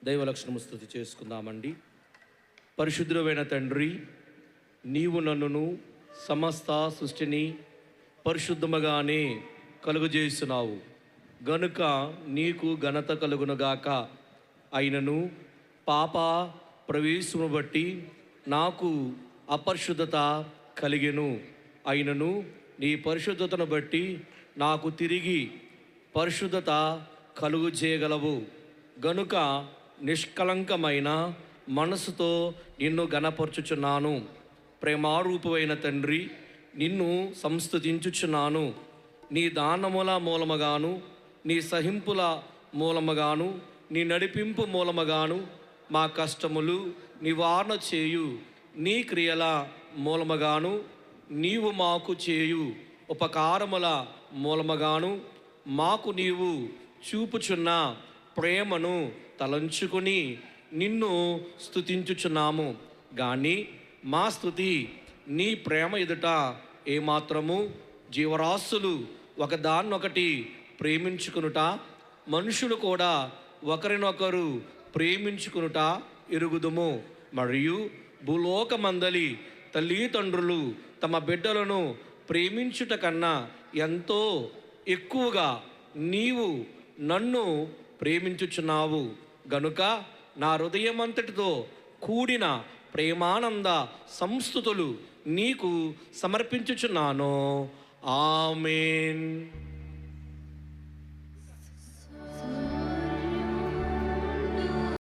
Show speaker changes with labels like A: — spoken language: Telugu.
A: దైవలక్షణము స్తుతి చేసుకుందామండి. పరిశుద్ధుడైన తండ్రి, నీవు నన్నును సమస్త సృష్టిని పరిశుద్ధముగానే కలుగజేస్తున్నావు గనుక నీకు ఘనత కలుగునుగాక. అయినను పాప ప్రవేశమును బట్టి నాకు అపరిశుద్ధత కలిగెను. అయినను నీ పరిశుద్ధతను బట్టి నాకు తిరిగి పరిశుద్ధత కలుగు చేయగలవు గనుక నిష్కలంకమైన మనసుతో నిన్ను ఘనపరచుచున్నాను. ప్రేమారూపమైన తండ్రి, నిన్ను సంస్తుతించుచున్నాను. నీ దానముల మూలముగాను, నీ సహింపుల మూలముగాను, నీ నడిపింపు మూలముగాను మా కష్టములు నివారణ చేయు. నీ క్రియల మూలముగాను, నీవు మాకు చేయు ఉపకారముల మూలముగాను మాకు నీవు చూపుచున్న ప్రేమను తలంచుకొని నిన్ను స్తుతించుచున్నాము. కానీ మా స్తుతి నీ ప్రేమ ఎదుట ఏమాత్రము జీవరాశులు ఒకదాన్నొకటి ప్రేమించుకునుట, మనుషులు కూడా ఒకరినొకరు ప్రేమించుకునుట ఎరుగుదుము. మరియు భూలోకమందలి తల్లిదండ్రులు తమ బిడ్డలను ప్రేమించుట కన్నా ఎంతో ఎక్కువగా నీవు నన్ను ప్రేమించుచున్నావు గనుక నా హృదయమంతటితో కూడిన ప్రేమానంద సంస్తుతులు నీకు సమర్పించుచున్నాను. ఆమేన్.